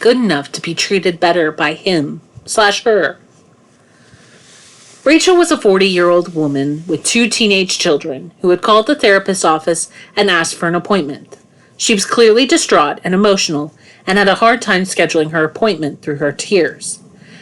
good enough to be treated better by him/her. Rachel was a 40-year-old woman with 2 teenage children who had called the therapist's office and asked for an appointment. She was clearly distraught and emotional and had a hard time scheduling her appointment through her tears.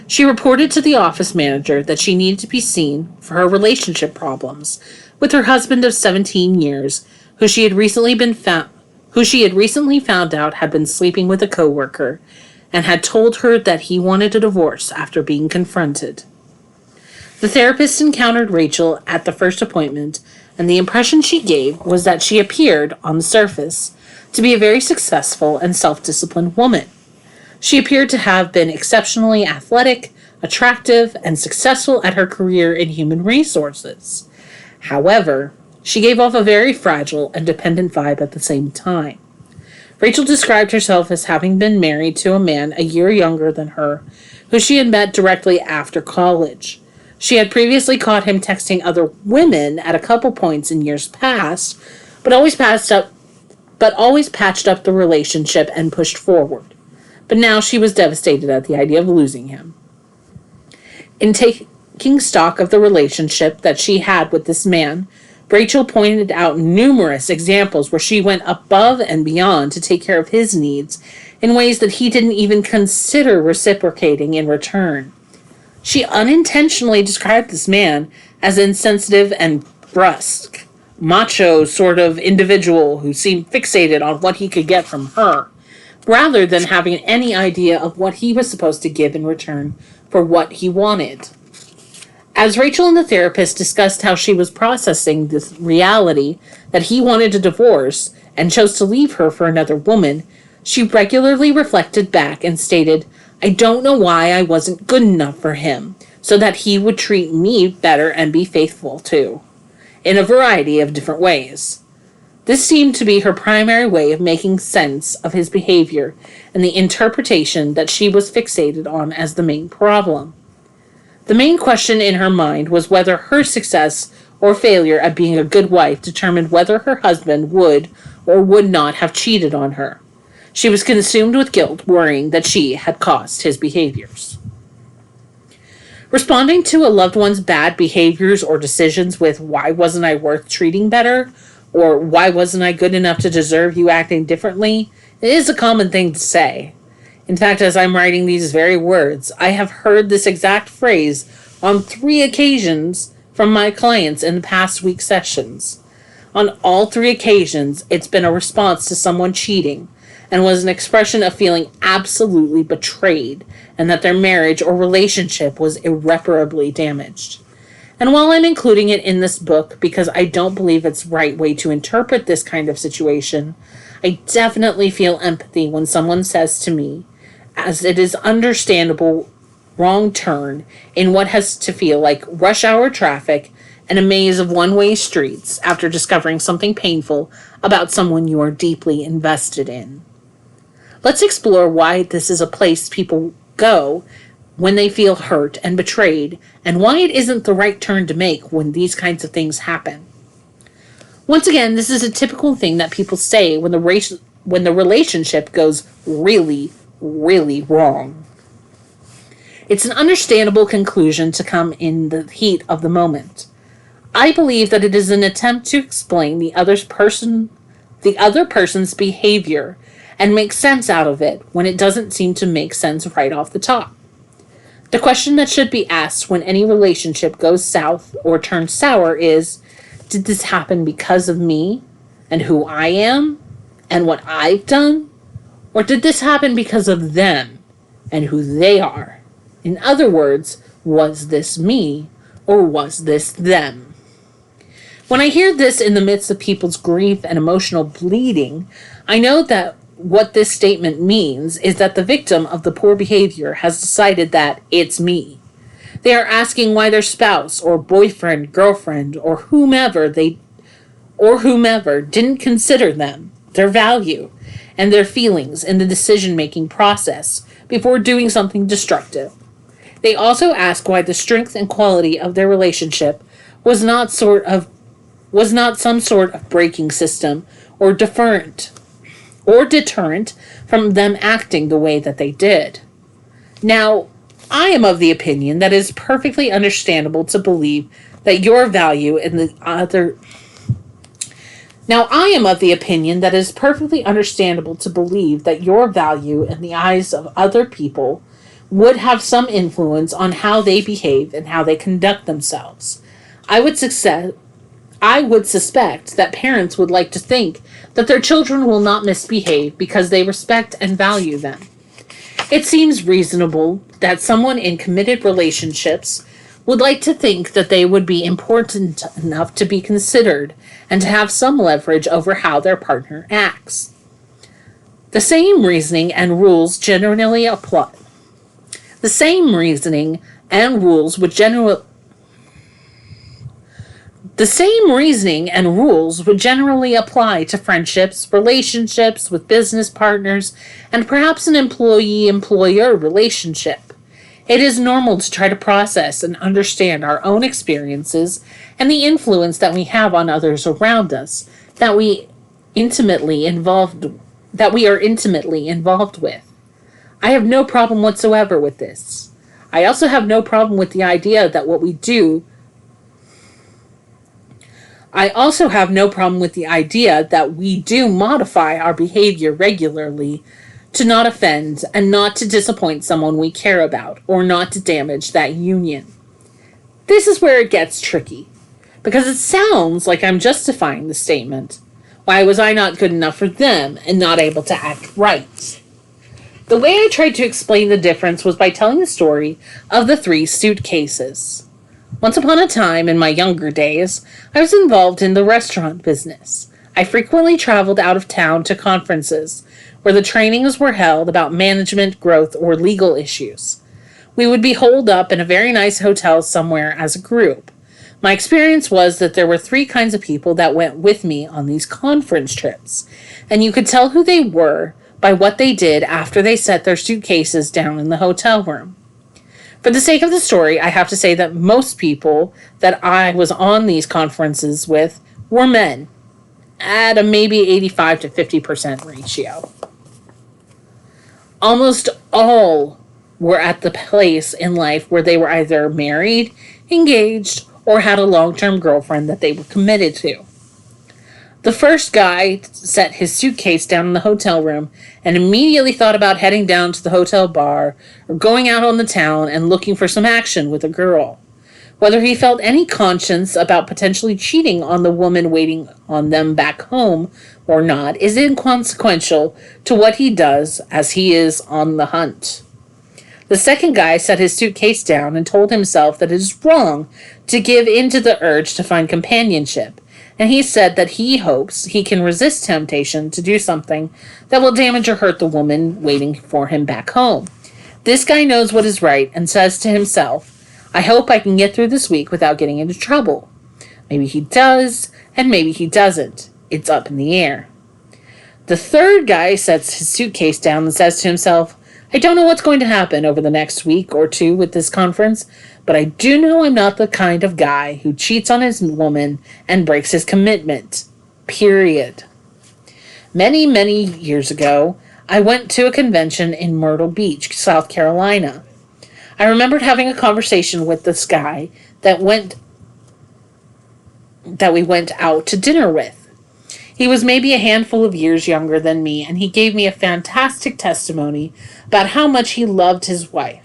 She reported to the office manager that she needed to be seen for her relationship problems with her husband of 17 years, who she had recently found out had been sleeping with a coworker and had told her that he wanted a divorce after being confronted. The therapist encountered Rachel at the first appointment, and the impression she gave was that she appeared, on the surface, to be a very successful and self-disciplined woman. She appeared to have been exceptionally athletic, attractive, and successful at her career in human resources. However, she gave off a very fragile and dependent vibe at the same time. Rachel described herself as having been married to a man a year younger than her, who she had met directly after college. She had previously caught him texting other women at a couple points in years past, but always patched up the relationship and pushed forward. But now she was devastated at the idea of losing him. In taking stock of the relationship that she had with this man, Rachel pointed out numerous examples where she went above and beyond to take care of his needs in ways that he didn't even consider reciprocating in return. She unintentionally described this man as insensitive and brusque, macho sort of individual who seemed fixated on what he could get from her, rather than having any idea of what he was supposed to give in return for what he wanted. As Rachel and the therapist discussed how she was processing this reality that he wanted a divorce and chose to leave her for another woman, she regularly reflected back and stated, "I don't know why I wasn't good enough for him, so that he would treat me better and be faithful too, in a variety of different ways." This seemed to be her primary way of making sense of his behavior and the interpretation that she was fixated on as the main problem. The main question in her mind was whether her success or failure at being a good wife determined whether her husband would or would not have cheated on her. She was consumed with guilt, worrying that she had caused his behaviors. Responding to a loved one's bad behaviors or decisions with, "Why wasn't I worth treating better?" or "Why wasn't I good enough to deserve you acting differently?" It is a common thing to say. In fact, as I'm writing these very words, I have heard this exact phrase on 3 occasions from my clients in the past week sessions. On all 3 occasions, it's been a response to someone cheating and was an expression of feeling absolutely betrayed and that their marriage or relationship was irreparably damaged. And while I'm including it in this book because I don't believe it's the right way to interpret this kind of situation, I definitely feel empathy when someone says to me, as it is understandable, wrong turn in what has to feel like rush hour traffic and a maze of one-way streets after discovering something painful about someone you are deeply invested in. Let's explore why this is a place people go when they feel hurt and betrayed, and why it isn't the right turn to make when these kinds of things happen. Once again, this is a typical thing that people say when the relationship goes really, really wrong. It's an understandable conclusion to come in the heat of the moment. I believe that it is an attempt to explain the other person's behavior and make sense out of it when it doesn't seem to make sense right off the top. The question that should be asked when any relationship goes south or turns sour is, did this happen because of me and who I am and what I've done? Or did this happen because of them and who they are? In other words, was this me or was this them? When I hear this in the midst of people's grief and emotional bleeding, I know that what this statement means is that the victim of the poor behavior has decided that it's me. They are asking why their spouse or boyfriend, girlfriend, or whomever didn't consider them, their value, and their feelings in the decision-making process before doing something destructive. They also ask why the strength and quality of their relationship was not some sort of braking system or deferent or deterrent from them acting the way that they did. Now, I am of the opinion that it is perfectly understandable to believe that your value in the other Now, I am of the opinion that it is perfectly understandable to believe that your value in the eyes of other people would have some influence on how they behave and how they conduct themselves. I would success I would suspect that parents would like to think that their children will not misbehave because they respect and value them. It seems reasonable that someone in committed relationships would like to think that they would be important enough to be considered and to have some leverage over how their partner acts. The same reasoning and rules generally apply. The same reasoning and rules would generally The same reasoning and rules would generally apply to friendships, relationships with business partners, and perhaps an employee-employer relationship. It is normal to try to process and understand our own experiences and the influence that we have on others around us that we are intimately involved with. I have no problem whatsoever with this. I also have no problem with the idea that what we do I also have no problem with the idea that we do modify our behavior regularly to not offend and not to disappoint someone we care about or not to damage that union. This is where it gets tricky, because it sounds like I'm justifying the statement. Why was I not good enough for them and not able to act right? The way I tried to explain the difference was by telling the story of the 3 suitcases. Once upon a time, in my younger days, I was involved in the restaurant business. I frequently traveled out of town to conferences where the trainings were held about management, growth, or legal issues. We would be holed up in a very nice hotel somewhere as a group. My experience was that there were 3 kinds of people that went with me on these conference trips, and you could tell who they were by what they did after they set their suitcases down in the hotel room. For the sake of the story, I have to say that most people that I was on these conferences with were men, at a maybe 85 to 50% ratio. Almost all were at the place in life where they were either married, engaged, or had a long-term girlfriend that they were committed to. The first guy set his suitcase down in the hotel room and immediately thought about heading down to the hotel bar or going out on the town and looking for some action with a girl. Whether he felt any conscience about potentially cheating on the woman waiting on them back home or not is inconsequential to what he does, as he is on the hunt. The second guy set his suitcase down and told himself that it is wrong to give in to the urge to find companionship, and he said that he hopes he can resist temptation to do something that will damage or hurt the woman waiting for him back home. This guy knows what is right and says to himself, I hope I can get through this week without getting into trouble. Maybe he does, and maybe he doesn't. It's up in the air. The third guy sets his suitcase down and says to himself, I don't know what's going to happen over the next week or 2 with this conference, but I do know I'm not the kind of guy who cheats on his woman and breaks his commitment. Period. Many, many years ago, I went to a convention in Myrtle Beach, South Carolina. I remembered having a conversation with this guy that we went out to dinner with. He was maybe a handful of years younger than me, and he gave me a fantastic testimony about how much he loved his wife.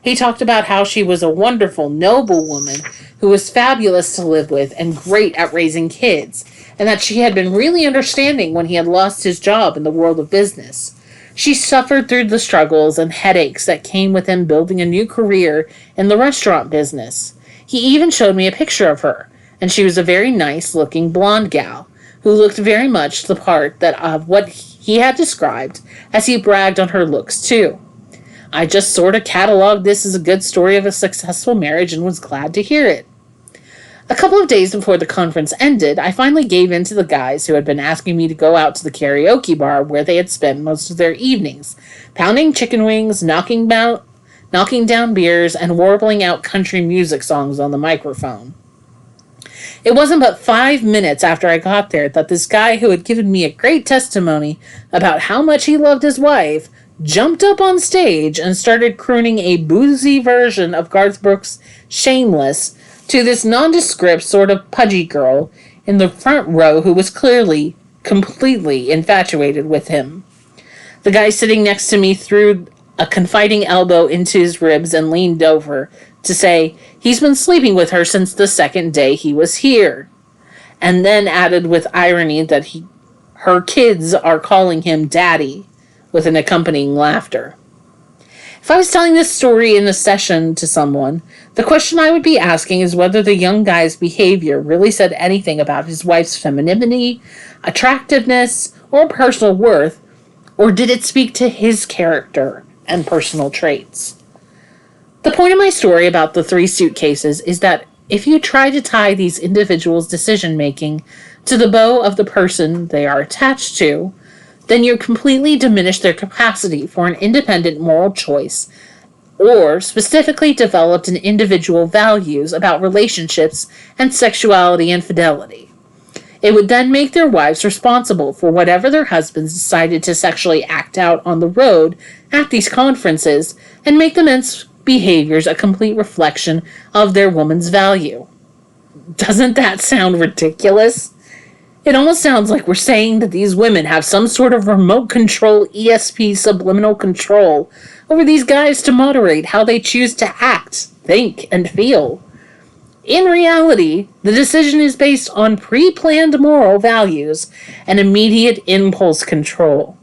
He talked about how she was a wonderful, noble woman who was fabulous to live with and great at raising kids, and that she had been really understanding when he had lost his job in the world of business. She suffered through the struggles and headaches that came with him building a new career in the restaurant business. He even showed me a picture of her, and she was a very nice-looking blonde gal who looked very much the part of what he had described as he bragged on her looks too. I just sort of cataloged this as a good story of a successful marriage and was glad to hear it. A couple of days before the conference ended, I finally gave in to the guys who had been asking me to go out to the karaoke bar where they had spent most of their evenings, pounding chicken wings, knocking down beers, and warbling out country music songs on the microphone. It wasn't but 5 minutes after I got there that this guy who had given me a great testimony about how much he loved his wife jumped up on stage and started crooning a boozy version of Garth Brooks' Shameless to this nondescript sort of pudgy girl in the front row who was clearly completely infatuated with him. The guy sitting next to me threw a confiding elbow into his ribs and leaned over to say he's been sleeping with her since the second day he was here, and then added with irony that her kids are calling him daddy, with an accompanying laughter. If I was telling this story in a session to someone, the question I would be asking is whether the young guy's behavior really said anything about his wife's femininity, attractiveness, or personal worth, or did it speak to his character and personal traits? The point of my story about the 3 suitcases is that if you try to tie these individuals' decision-making to the bow of the person they are attached to, then you completely diminish their capacity for an independent moral choice or specifically developed an individual values about relationships and sexuality and fidelity. It would then make their wives responsible for whatever their husbands decided to sexually act out on the road at these conferences and make the men's behaviors a complete reflection of their woman's value. Doesn't that sound ridiculous? It almost sounds like we're saying that these women have some sort of remote control ESP subliminal control over these guys to moderate how they choose to act, think, and feel. In reality, the decision is based on pre-planned moral values and immediate impulse control.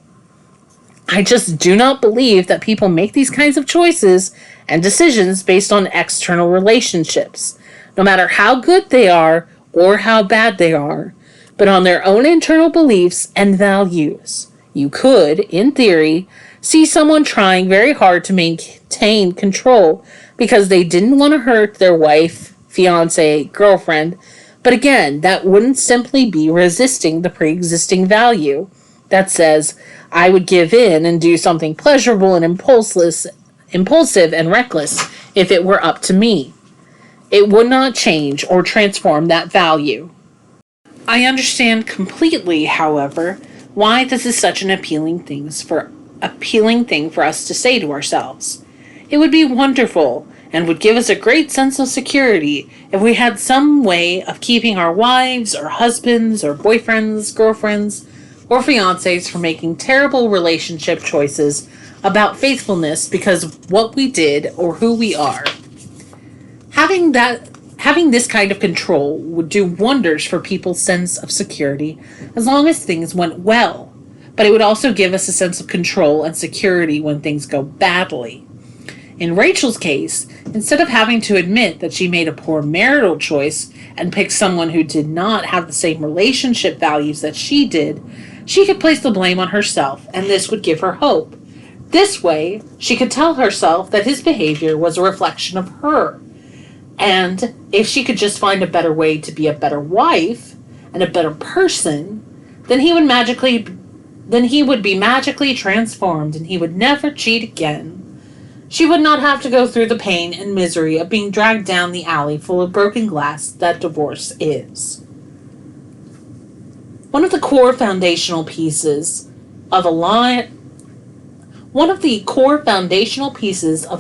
I just do not believe that people make these kinds of choices and decisions based on external relationships, no matter how good they are or how bad they are, but on their own internal beliefs and values. You could, in theory, see someone trying very hard to maintain control because they didn't want to hurt their wife, fiance, girlfriend, but again, that wouldn't simply be resisting the pre-existing value that says, I would give in and do something pleasurable and impulsive and reckless if it were up to me. It would not change or transform that value. I understand completely, however, why this is such an appealing thing for us to say to ourselves. It would be wonderful and would give us a great sense of security if we had some way of keeping our wives or husbands or boyfriends, girlfriends, or fiancés from making terrible relationship choices about faithfulness because of what we did or who we are. Having this kind of control would do wonders for people's sense of security as long as things went well, but it would also give us a sense of control and security when things go badly. In Rachel's case, instead of having to admit that she made a poor marital choice and picked someone who did not have the same relationship values that she did, she could place the blame on herself, and this would give her hope. This way, she could tell herself that his behavior was a reflection of her. And if she could just find a better way to be a better wife and a better person, then he would be magically transformed and he would never cheat again. She would not have to go through the pain and misery of being dragged down the alley full of broken glass that divorce is. One of the core foundational pieces of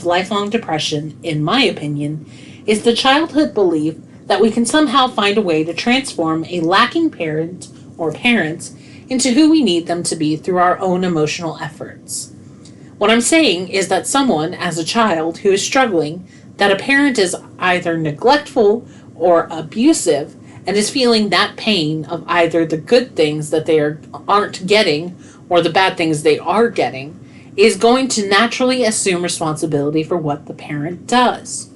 lifelong depression, in my opinion, is the childhood belief that we can somehow find a way to transform a lacking parent or parents into who we need them to be through our own emotional efforts. What I'm saying is that someone, as a child who is struggling, that a parent is either neglectful or abusive and is feeling that pain of either the good things that they aren't getting or the bad things they are getting, is going to naturally assume responsibility for what the parent does.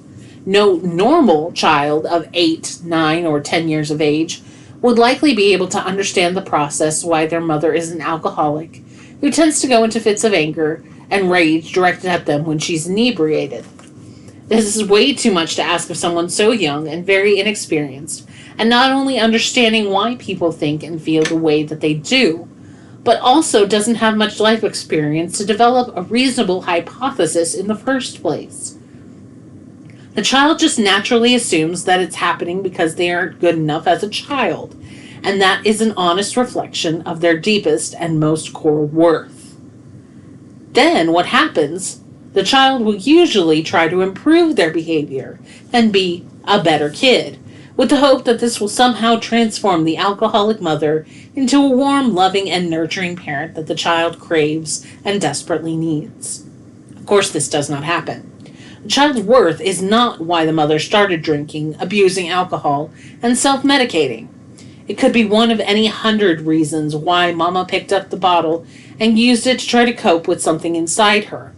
No normal child of 8, 9, or 10 years of age would likely be able to understand the process why their mother is an alcoholic who tends to go into fits of anger and rage directed at them when she's inebriated. This is way too much to ask of someone so young and very inexperienced, and not only understanding why people think and feel the way that they do, but also doesn't have much life experience to develop a reasonable hypothesis in the first place. The child just naturally assumes that it's happening because they aren't good enough as a child, and that is an honest reflection of their deepest and most core worth. Then what happens? The child will usually try to improve their behavior and be a better kid, with the hope that this will somehow transform the alcoholic mother into a warm, loving, and nurturing parent that the child craves and desperately needs. Of course, this does not happen. The child's worth is not why the mother started drinking, abusing alcohol, and self-medicating. It could be one of any 100 reasons why Mama picked up the bottle and used it to try to cope with something inside her.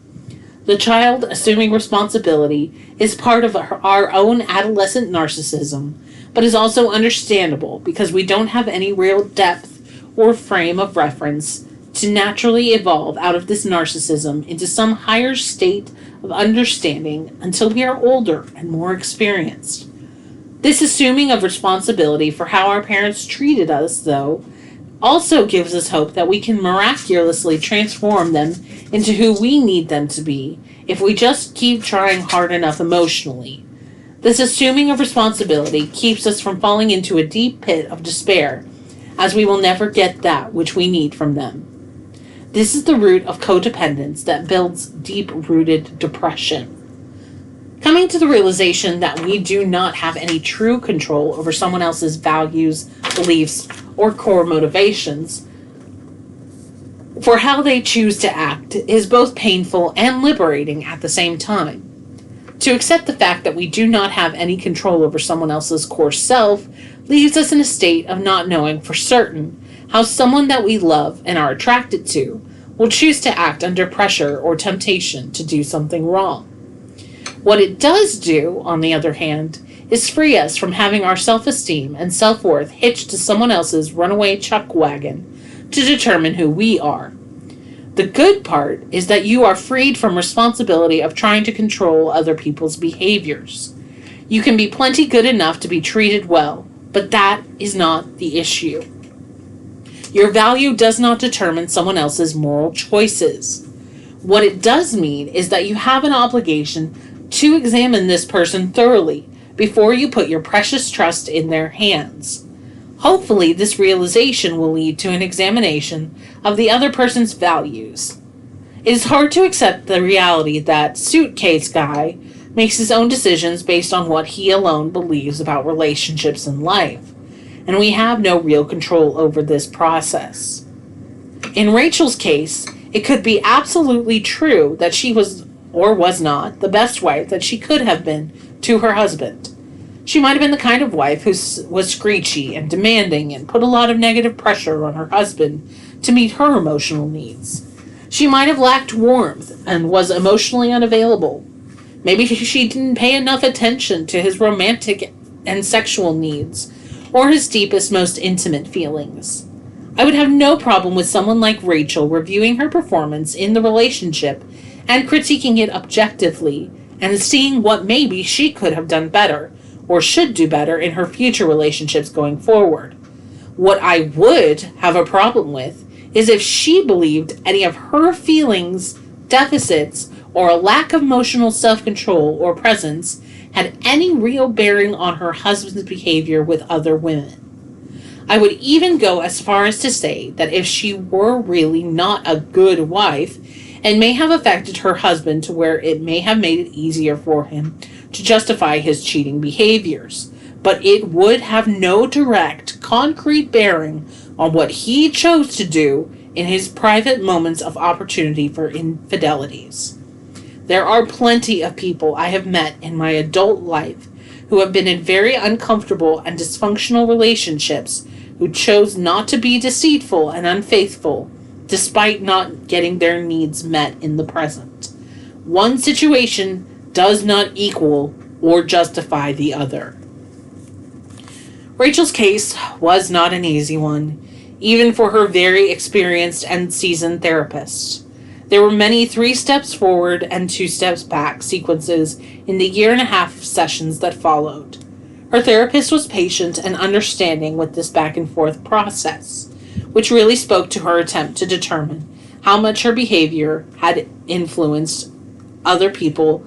The child assuming responsibility is part of our own adolescent narcissism, but is also understandable because we don't have any real depth or frame of reference to naturally evolve out of this narcissism into some higher state of understanding until we are older and more experienced. This assuming of responsibility for how our parents treated us, though, also gives us hope that we can miraculously transform them into who we need them to be if we just keep trying hard enough emotionally. This assuming of responsibility keeps us from falling into a deep pit of despair, as we will never get that which we need from them. This is the root of codependence that builds deep-rooted depression. Coming to the realization that we do not have any true control over someone else's values, beliefs, or core motivations for how they choose to act is both painful and liberating at the same time. To accept the fact that we do not have any control over someone else's core self leaves us in a state of not knowing for certain how someone that we love and are attracted to will choose to act under pressure or temptation to do something wrong. What it does do, on the other hand, is free us from having our self-esteem and self-worth hitched to someone else's runaway chuck wagon to determine who we are. The good part is that you are freed from responsibility of trying to control other people's behaviors. You can be plenty good enough to be treated well, but that is not the issue. Your value does not determine someone else's moral choices. What it does mean is that you have an obligation to examine this person thoroughly before you put your precious trust in their hands. Hopefully, this realization will lead to an examination of the other person's values. It is hard to accept the reality that Suitcase Guy makes his own decisions based on what he alone believes about relationships and life, and we have no real control over this process. In Rachel's case, it could be absolutely true that she was, or was not, the best wife that she could have been to her husband. She might have been the kind of wife who was screechy and demanding and put a lot of negative pressure on her husband to meet her emotional needs. She might have lacked warmth and was emotionally unavailable. Maybe she didn't pay enough attention to his romantic and sexual needs or his deepest, most intimate feelings. I would have no problem with someone like Rachel reviewing her performance in the relationship and critiquing it objectively and seeing what maybe she could have done better or should do better in her future relationships going forward. What I would have a problem with is if she believed any of her feelings, deficits, or a lack of emotional self-control or presence had any real bearing on her husband's behavior with other women. I would even go as far as to say that if she were really not a good wife, it may have affected her husband to where it may have made it easier for him to justify his cheating behaviors, but it would have no direct, concrete bearing on what he chose to do in his private moments of opportunity for infidelities. There are plenty of people I have met in my adult life who have been in very uncomfortable and dysfunctional relationships who chose not to be deceitful and unfaithful despite not getting their needs met in the present. One situation does not equal or justify the other. Rachel's case was not an easy one, even for her very experienced and seasoned therapist. There were many 3 steps forward and 2 steps back sequences in the 1.5 sessions that followed. Her therapist was patient and understanding with this back and forth process, which really spoke to her attempt to determine how much her behavior had influenced other people,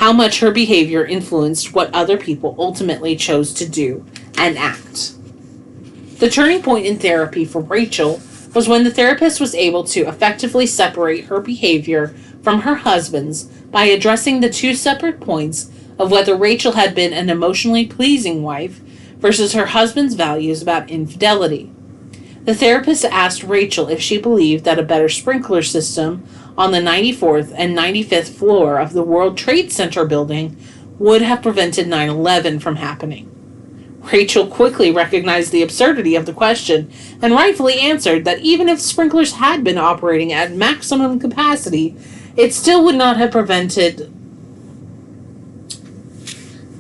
how much her behavior influenced what other people ultimately chose to do and act. The turning point in therapy for Rachel was when the therapist was able to effectively separate her behavior from her husband's by addressing the two separate points of whether Rachel had been an emotionally pleasing wife versus her husband's values about infidelity. The therapist asked Rachel if she believed that a better sprinkler system on the 94th and 95th floor of the World Trade Center building would have prevented 9/11 from happening. Rachel quickly recognized the absurdity of the question and rightfully answered that even if sprinklers had been operating at maximum capacity, it still would not have prevented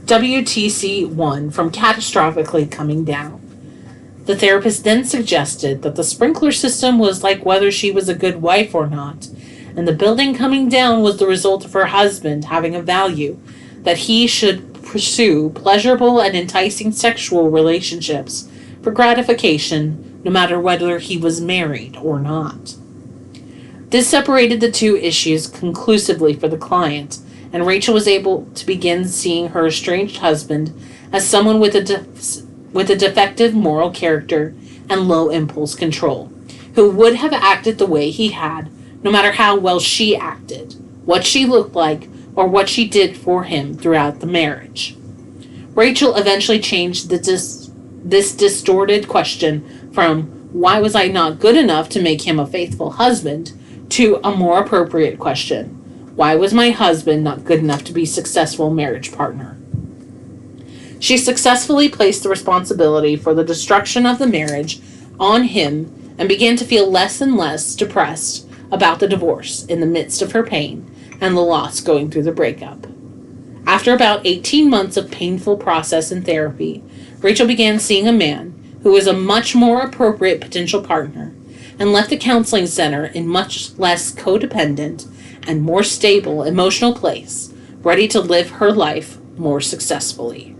WTC-1 from catastrophically coming down. The therapist then suggested that the sprinkler system was like whether she was a good wife or not, and the building coming down was the result of her husband having a value that he should pursue pleasurable and enticing sexual relationships for gratification, no matter whether he was married or not. This separated the two issues conclusively for the client, and Rachel was able to begin seeing her estranged husband as someone with a defective moral character and low impulse control, who would have acted the way he had, no matter how well she acted, what she looked like, or what she did for him throughout the marriage. Rachel eventually changed this distorted question from, why was I not good enough to make him a faithful husband, to a more appropriate question, why was my husband not good enough to be a successful marriage partner? She successfully placed the responsibility for the destruction of the marriage on him and began to feel less and less depressed about the divorce in the midst of her pain and the loss going through the breakup. After about 18 months of painful process and therapy, Rachel began seeing a man who was a much more appropriate potential partner and left the counseling center in much less codependent and more stable emotional place, ready to live her life more successfully.